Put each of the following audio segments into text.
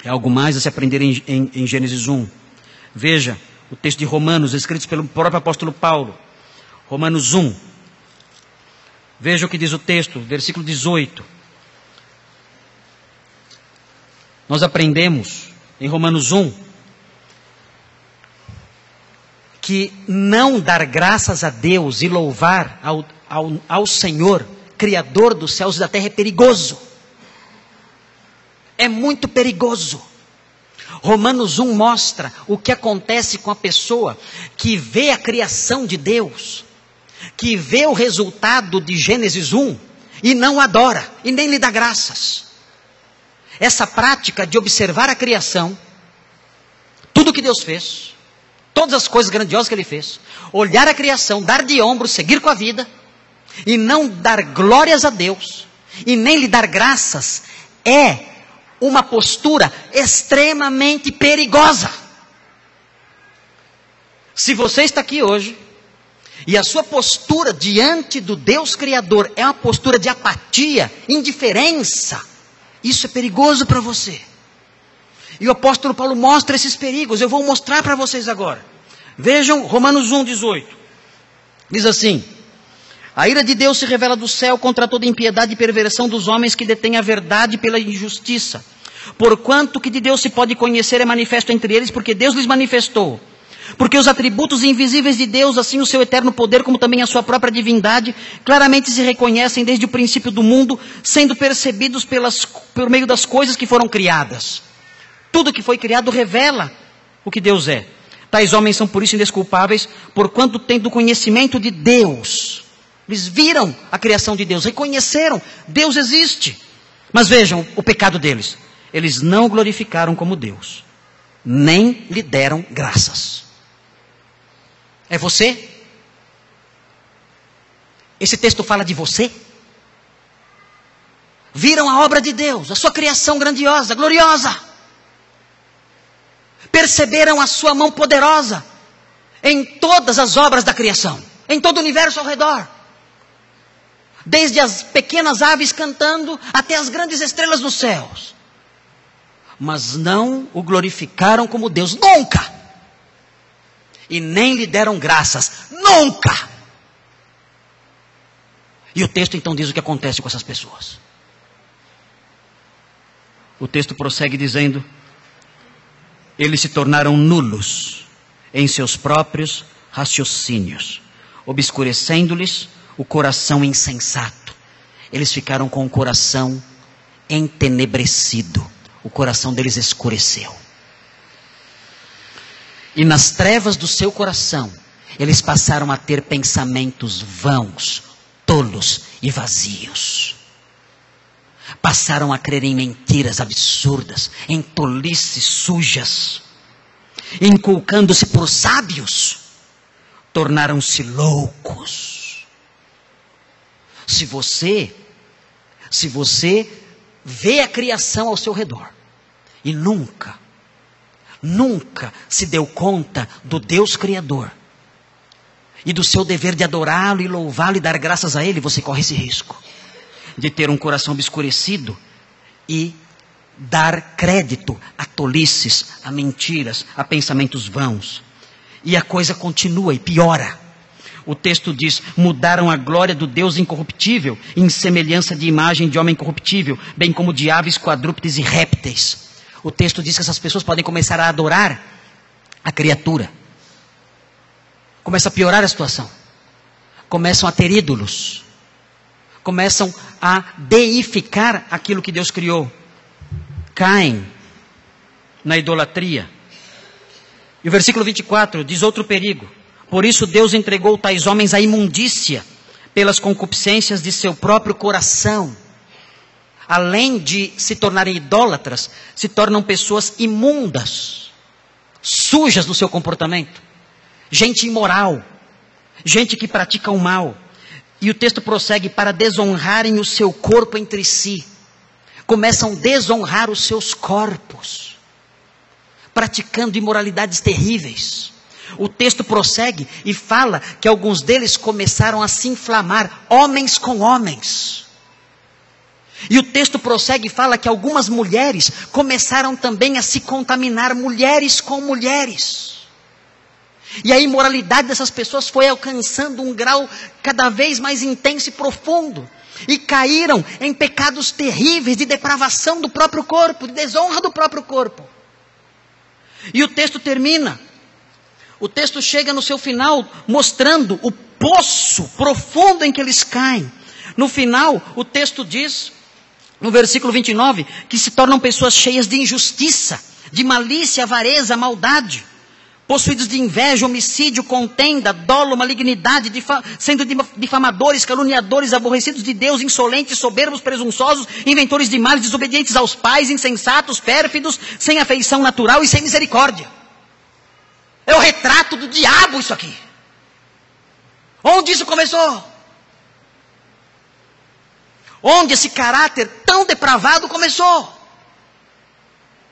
É algo mais a se aprender em Gênesis 1. Veja o texto de Romanos, escrito pelo próprio apóstolo Paulo. Romanos 1. Veja o que diz o texto, versículo 18. Nós aprendemos em Romanos 1 que não dar graças a Deus e louvar ao Senhor, Criador dos céus e da terra, é perigoso. É muito perigoso. Romanos 1 mostra o que acontece com a pessoa que vê a criação de Deus, que vê o resultado de Gênesis 1 e não adora e nem lhe dá graças. Essa prática de observar a criação, tudo que Deus fez, todas as coisas grandiosas que Ele fez, olhar a criação, dar de ombros, seguir com a vida, e não dar glórias a Deus, e nem lhe dar graças, é uma postura extremamente perigosa. Se você está aqui hoje, e a sua postura diante do Deus Criador é uma postura de apatia, indiferença, isso é perigoso para você. E o apóstolo Paulo mostra esses perigos. Eu vou mostrar para vocês agora. Vejam Romanos 1, 18. Diz assim: a ira de Deus se revela do céu contra toda impiedade e perversão dos homens que detêm a verdade pela injustiça. Porquanto o que de Deus se pode conhecer é manifesto entre eles, porque Deus lhes manifestou. Porque os atributos invisíveis de Deus, assim o seu eterno poder, como também a sua própria divindade, claramente se reconhecem desde o princípio do mundo, sendo percebidos por meio das coisas que foram criadas. Tudo que foi criado revela o que Deus é. Tais homens são por isso indesculpáveis, porquanto tendo conhecimento de Deus. Eles viram a criação de Deus, reconheceram, Deus existe. Mas vejam o pecado deles. Eles não o glorificaram como Deus, nem lhe deram graças. É você? Esse texto fala de você? Viram a obra de Deus, a sua criação grandiosa, gloriosa. Perceberam a sua mão poderosa em todas as obras da criação, em todo o universo ao redor. Desde as pequenas aves cantando até as grandes estrelas nos céus. Mas não o glorificaram como Deus, nunca. E nem lhe deram graças, nunca. E o texto então diz o que acontece com essas pessoas. O texto prossegue dizendo: eles se tornaram nulos em seus próprios raciocínios, obscurecendo-lhes o coração insensato. Eles ficaram com o coração entenebrecido. O coração deles escureceu. E nas trevas do seu coração, eles passaram a ter pensamentos vãos, tolos e vazios. Passaram a crer em mentiras absurdas, em tolices sujas. Inculcando-se por sábios, tornaram-se loucos. Se você vê a criação ao seu redor e nunca se deu conta do Deus Criador e do seu dever de adorá-lo e louvá-lo e dar graças a Ele, você corre esse risco de ter um coração obscurecido e dar crédito a tolices, a mentiras, a pensamentos vãos. E a coisa continua e piora. O texto diz: mudaram a glória do Deus incorruptível em semelhança de imagem de homem corruptível, bem como de aves, quadrúpedes e répteis. O texto diz que essas pessoas podem começar a adorar a criatura. Começa a piorar a situação. Começam a ter ídolos. Começam a deificar aquilo que Deus criou. Caem na idolatria. E o versículo 24 diz outro perigo. Por isso Deus entregou tais homens à imundícia, pelas concupiscências de seu próprio coração. Além de se tornarem idólatras, se tornam pessoas imundas, sujas no seu comportamento. Gente imoral, gente que pratica o mal. E o texto prossegue: para desonrarem o seu corpo entre si. Começam a desonrar os seus corpos, praticando imoralidades terríveis. O texto prossegue e fala que alguns deles começaram a se inflamar, homens com homens. E o texto prossegue e fala que algumas mulheres começaram também a se contaminar, mulheres com mulheres. E a imoralidade dessas pessoas foi alcançando um grau cada vez mais intenso e profundo. E caíram em pecados terríveis de depravação do próprio corpo, de desonra do próprio corpo. E o texto termina. O texto chega no seu final mostrando o poço profundo em que eles caem. No final, o texto diz, no versículo 29, que se tornam pessoas cheias de injustiça, de malícia, avareza, maldade, possuídos de inveja, homicídio, contenda, dolo, malignidade, sendo difamadores, caluniadores, aborrecidos de Deus, insolentes, soberbos, presunçosos, inventores de males, desobedientes aos pais, insensatos, pérfidos, sem afeição natural e sem misericórdia. É o retrato do diabo isso aqui. Onde isso começou? Onde esse caráter tão depravado começou?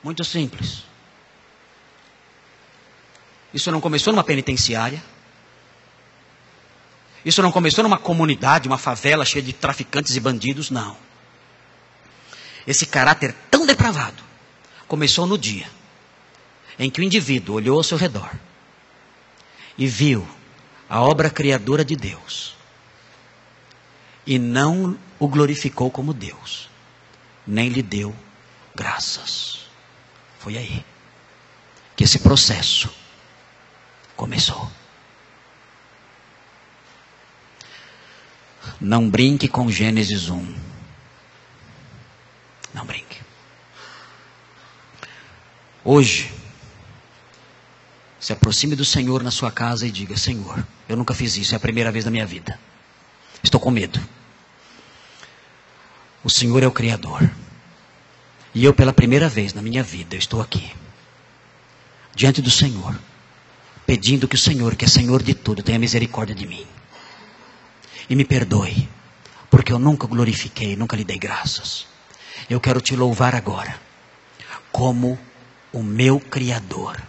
Muito simples. Isso não começou numa penitenciária. Isso não começou numa comunidade, uma favela cheia de traficantes e bandidos, não. Esse caráter tão depravado começou no dia em que o indivíduo olhou ao seu redor e viu a obra criadora de Deus e não o glorificou como Deus, nem lhe deu graças. Foi aí que esse processo começou. Não brinque com Gênesis 1. Não brinque. Hoje, se aproxime do Senhor na sua casa e diga: Senhor, eu nunca fiz isso, é a primeira vez na minha vida. Estou com medo. O Senhor é o Criador. E eu, pela primeira vez na minha vida, estou aqui, diante do Senhor, pedindo que o Senhor, que é Senhor de tudo, tenha misericórdia de mim. E me perdoe, porque eu nunca glorifiquei, nunca lhe dei graças. Eu quero te louvar agora, como o meu Criador,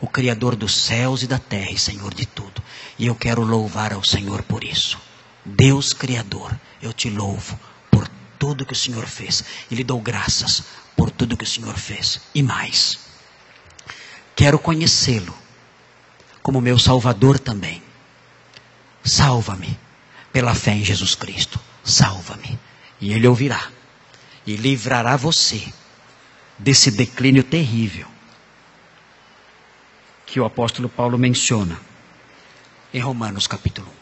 o Criador dos céus e da terra e Senhor de tudo. E eu quero louvar ao Senhor por isso. Deus Criador, eu te louvo por tudo que o Senhor fez. E lhe dou graças por tudo que o Senhor fez. E mais, quero conhecê-lo como meu Salvador também. Salva-me pela fé em Jesus Cristo. Salva-me. E Ele ouvirá. E livrará você desse declínio terrível que o apóstolo Paulo menciona em Romanos capítulo 1.